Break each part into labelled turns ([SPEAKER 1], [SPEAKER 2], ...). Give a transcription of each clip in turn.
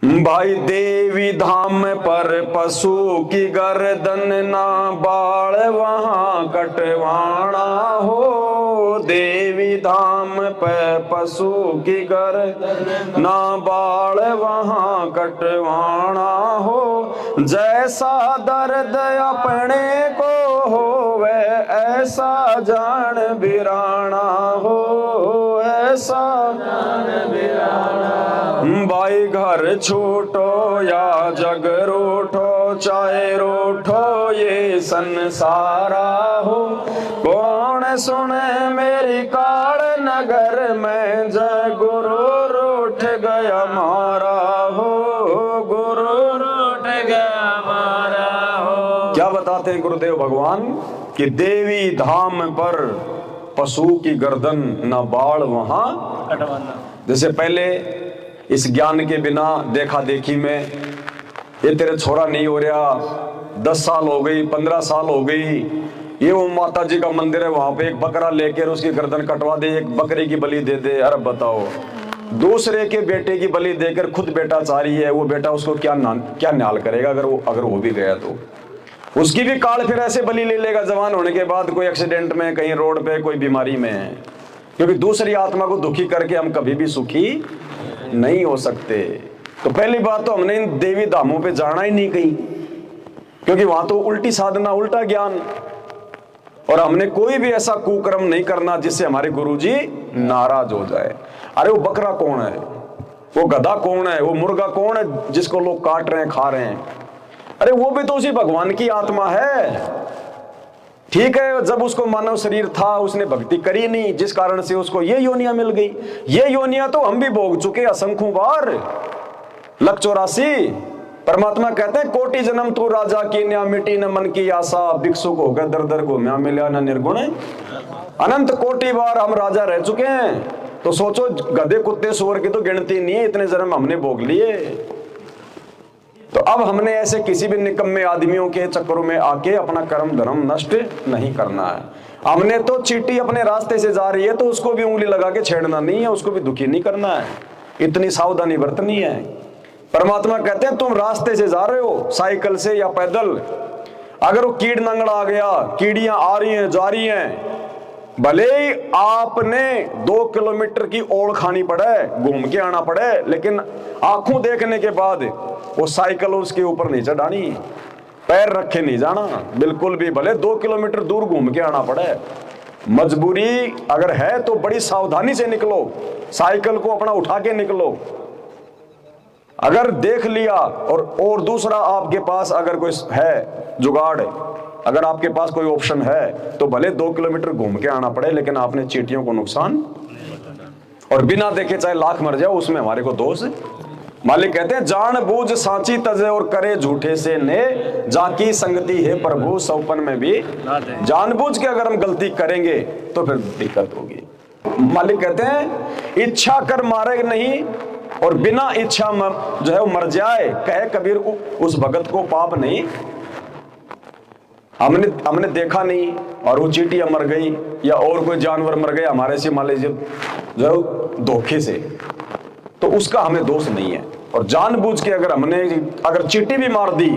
[SPEAKER 1] भाई देवी धाम पर पशु की गर्दन ना बाल वहां कटवाना हो। देवी धाम पर पशु की गर्दन ना बाल वहां कटवाना हो। जैसा दर्द अपने को हो वह ऐसा जान बिराना हो। ऐसा जान बिराना भाई घर छूटो या जग रूठो चाहे रूठो ये संसारा हो। कौन सुने मेरी काल नगर में जय गुरु रूठ गया मारा हो। गुरु रूठ गया मारा हो। क्या बताते हैं गुरुदेव भगवान कि देवी धाम पर पशु की गर्दन न बाढ़ वहां कटवाना। जैसे पहले इस ज्ञान के बिना देखा देखी में ये तेरे छोरा नहीं हो रहा, 10 साल हो गई, 15 साल हो गई, ये वो माता जी का मंदिर है वहां पे एक बकरा लेकर उसकी गर्दन कटवा दे, एक बकरे की बलि दे दे। अरे बताओ, दूसरे के बेटे की बलि देकर खुद बेटा चाह रही है, वो बेटा उसको क्या न्याल करेगा अगर वो भी गया तो उसकी भी काल फिर ऐसे बलि ले लेगा जवान होने के बाद, कोई एक्सीडेंट में, कहीं रोड पे, कोई बीमारी में। क्योंकि दूसरी आत्मा को दुखी करके हम कभी भी सुखी नहीं हो सकते। तो पहली बात तो हमने इन देवी धामों पे जाना ही नहीं कहीं, क्योंकि वहां तो उल्टी साधना, उल्टा ज्ञान, और हमने कोई भी ऐसा कुकर्म नहीं करना जिससे हमारे गुरुजी नाराज हो जाए। अरे वो बकरा कौन है, वो गधा कौन है, वो मुर्गा कौन है जिसको लोग काट रहे हैं, खा रहे हैं? अरे वो भी तो उसी भगवान की आत्मा है। ठीक है, जब उसको मानव शरीर था उसने भक्ति करी नहीं, जिस कारण से उसको ये योनियां मिल गई। ये योनियां तो हम भी भोग चुके असंख्यों बार, 184। परमात्मा कहते हैं कोटि जन्म तू राजा की न्या मिटी न मन की आशा। भिक्षुक होकर दर दर घूमया मिला न निर्गुण। अनंत कोटि बार हम राजा रह चुके हैं। तो सोचो, गधे कुत्ते सुअर की तो गिनती नहीं है, इतने जन्म हमने भोग लिए। तो अब हमने ऐसे किसी भी निकम्मे आदमियों के चक्करों में आके अपना कर्म धर्म नष्ट नहीं करना है। हमने तो चींटी अपने रास्ते से जा रही है तो उसको भी उंगली लगा के छेड़ना नहीं है, उसको भी दुखी नहीं करना है, इतनी सावधानी बरतनी है। परमात्मा कहते हैं तुम रास्ते से जा रहे हो, साइकिल से या पैदल, अगर वो कीड़ नंगड़ा आ गया, कीड़ियां आ रही हैं जा रही हैं, भले ही आपने 2 किलोमीटर की ओड़ खानी पड़े, घूम के आना पड़े, लेकिन आंखों देखने के बाद वो साइकिल उसके ऊपर नहीं चढ़ानी, पैर रखे नहीं जाना बिल्कुल भी, भले 2 किलोमीटर दूर घूम के आना पड़े। मजबूरी अगर है तो बड़ी सावधानी से निकलो, साइकिल को अपना उठा के निकलो। अगर देख लिया और दूसरा आपके पास अगर कोई है जुगाड़, अगर आपके पास कोई ऑप्शन है तो भले 2 किलोमीटर घूम के आना पड़े, लेकिन आपने चींटियों को नुकसान, और बिना देखे चाहे लाख मर जाओ उसमें हमारे को दोष। मालिक कहते हैं जान बूझ सांची तजे और करे झूठे से ने, जाकी संगति है प्रभु सौपन में भी। जानबूझ के अगर हम गलती करेंगे तो फिर दिक्कत होगी। मालिक कहते हैं इच्छा कर मारे नहीं, और बिना इच्छा जो है वो मर जाए, कहे कबीर उस भगत को पाप नहीं। हमने देखा नहीं और वो चींटियां मर गई या और कोई जानवर मर गए हमारे से, मान लीजिए जो धोखे से, तो उसका हमें दोष नहीं है। और जानबूझ के अगर चींटी भी मार दी,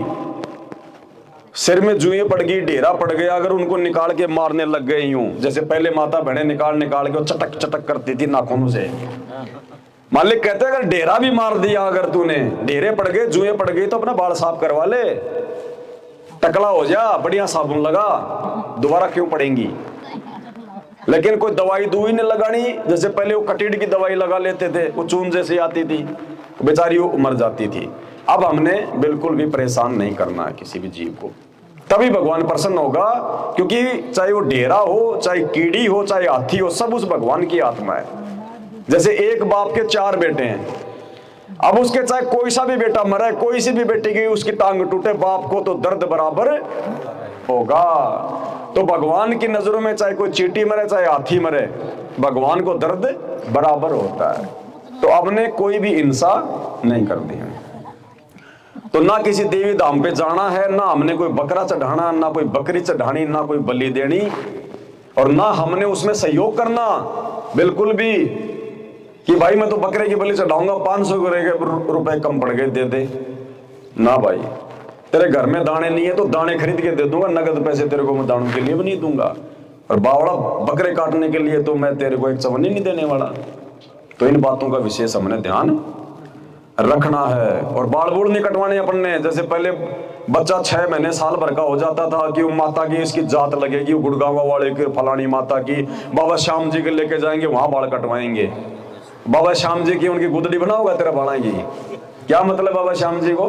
[SPEAKER 1] सिर में जुएं पड़ गई, ढेरा पड़ गया, अगर उनको निकाल के मारने लग गए यूं, जैसे पहले माता बहने निकाल के चटक चटक करती थी नाखूनों से, मालिक कहते हैं अगर ढेरा भी मार दिया, अगर तूने ढेरे पड़ गए, जुएं पड़ गई, तो अपना बाल साफ करवा ले, टकला हो जा, बढ़िया साबुन लगा, दोबारा क्यों पड़ेंगी। लेकिन कोई दवाई दूई नहीं लगानी, जैसे पहले वो कटीड़ की दवाई लगा लेते थे, वो चून जैसे आती थी, बेचारी वो मर जाती थी। अब हमने बिल्कुल भी परेशान नहीं करना है किसी भी जीव को, तभी भगवान प्रसन्न होगा। क्योंकि चाहे वो ढेरा हो, चाहे कीड़ी हो, चाहे हाथी हो, सब उस भगवान की आत्मा है। जैसे एक बाप के 4 बेटे हैं, अब उसके चाहे कोई सा भी बेटा मरे, कोई सी भी बेटी की उसकी टांग टूटे, बाप को तो दर्द बराबर होगा। तो भगवान की नजरों में चाहे कोई चींटी मरे, चाहे हाथी मरे, भगवान को दर्द बराबर होता है। तो हमने कोई भी हिंसा नहीं करनी है। तो ना किसी देवी धाम पे जाना है, ना हमने कोई बकरा चढ़ाना, ना कोई बकरी चढ़ानी, ना कोई बलि देनी, और ना हमने उसमें सहयोग करना बिल्कुल भी। कि भाई मैं तो बकरे की बलि चढ़ाऊंगा, 500 रुपए कम पड़ गए, दे दे ना भाई। तेरे घर में दाने नहीं है तो दाने खरीद के दे दूंगा, नगद पैसे तेरे को मैं दानों के लिए भी नहीं दूंगा, और बावड़ा बकरे काटने के लिए तो मैं तेरे को एक चवन्नी नहीं देने वाला। तो इन बातों का विशेष हमने ध्यान रखना है। और बाल बूढ़ नहीं कटवाने अपन ने। जैसे पहले बच्चा 6 महीने साल भर का हो जाता था कि वो माता की इसकी जात लगेगी, गुड़गांव वाले की फलानी माता की, बाबा श्याम जी के लेके जाएंगे वहां बाल कटवाएंगे। बाबा श्याम जी की उनकी गुदड़ी बनाओगा तेरा बाड़ाएंगी, क्या मतलब बाबा श्याम जी को?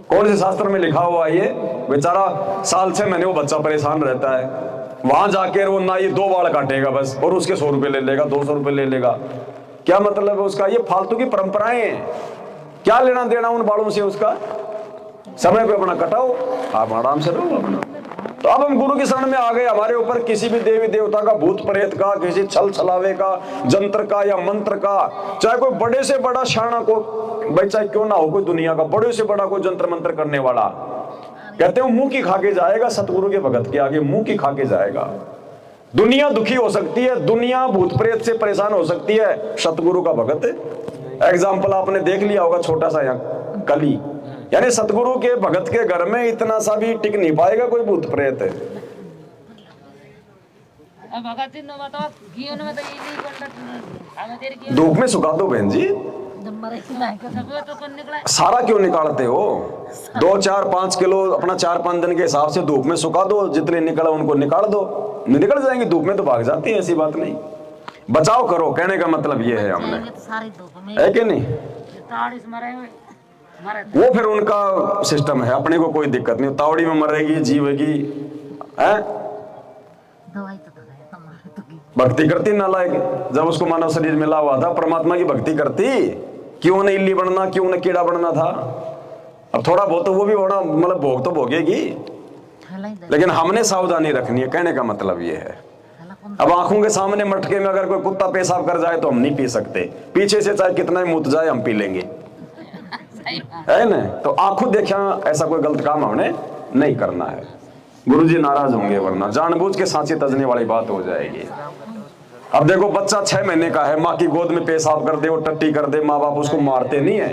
[SPEAKER 1] कौन से शास्त्र में लिखा हुआ ये? बेचारा साल 6 महीने वो बच्चा परेशान रहता है, वहां जाके वो ना ये 2 बाल काटेगा बस, और उसके 100 रुपए ले लेगा, 200 रुपए ले लेगा। क्या मतलब है उसका? ये फालतू की परंपराएं हैं, क्या लेना देना उन बालों से उसका? समय पे अपना कटाओ, आप आराम से रहो अपना। तो अब हम गुरु की शरण में आ गए। हमारे ऊपर किसी भी देवी देवता का, भूत प्रेत का, किसी छल छलावे का, जंत्र का या मंत्र का, चाहे कोई बड़े से बड़ा शाना को भाई चाहे क्यों ना हो, कोई दुनिया का बड़े से बड़ा कोई जंत्र मंत्र करने वाला, कहते हो मुंह की खा के जाएगा। सतगुरु के भगत के आगे मुंह की खा के जाएगा। दुनिया दुखी हो सकती है, दुनिया भूत प्रेत से परेशान हो सकती है, सतगुरु का भगत एग्जाम्पल आपने देख लिया होगा, छोटा सा यहाँ कली, यानी सतगुरु के भगत के घर में इतना सा भी टिक नहीं पाएगा कोई भूत प्रेत। धूप में सुखा दो बहन जी, सारा क्यों निकालते हो? 2, 4, 5 किलो अपना 4-5 दिन के हिसाब से धूप में सुखा दो, जितने निकला उनको निकाल दो, निकल जाएंगे। धूप में तो भाग जाती है, ऐसी बात नहीं। बचाव करो, कहने का मतलब ये है हमने, है कि नहीं? वो फिर उनका सिस्टम है, अपने को कोई दिक्कत नहीं। तावड़ी में मरेगी, जीवेगी, है भक्ति करती नालायक। जब उसको मानव शरीर मिला हुआ था, परमात्मा की भक्ति करती, क्यों न इल्ली बनना, क्यों न कीड़ा बनना था। अब थोड़ा बहुत तो वो भी होना, मतलब भोग तो भोगेगी, लेकिन हमने सावधानी रखनी है, कहने का मतलब ये है। अब आंखों के सामने मटके में अगर कोई कुत्ता पेशाब कर जाए तो हम नहीं पी सकते, पीछे से चाहे कितना ही मुत जाए हम पी लेंगे, है ना? तो आंखों देखा ऐसा कोई गलत काम हमने नहीं करना है, गुरुजी नाराज होंगे, वरना जानबूझ के सांचे तजने वाली बात हो जाएगी। अब देखो बच्चा 6 महीने का है, माँ की गोद में पेशाब कर दे, वो टट्टी कर दे, माँ बाप उसको मारते नहीं है,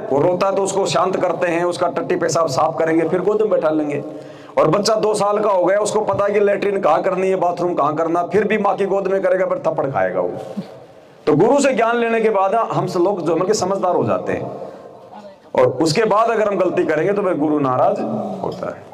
[SPEAKER 1] वो रोता है तो उसको शांत करते हैं, उसका टट्टी पेशाब साफ करेंगे, फिर गोद में बैठा लेंगे। और बच्चा 2 साल का हो गया, उसको पता है कि लेटरिन कहाँ करनी है, बाथरूम कहाँ करना, फिर भी माँ की गोद में करेगा, फिर थप्पड़ खाएगा वो। तो गुरु से ज्ञान लेने के बाद हम सब लोग जो है समझदार हो जाते हैं, और उसके बाद अगर हम गलती करेंगे तो फिर गुरु नाराज होता है।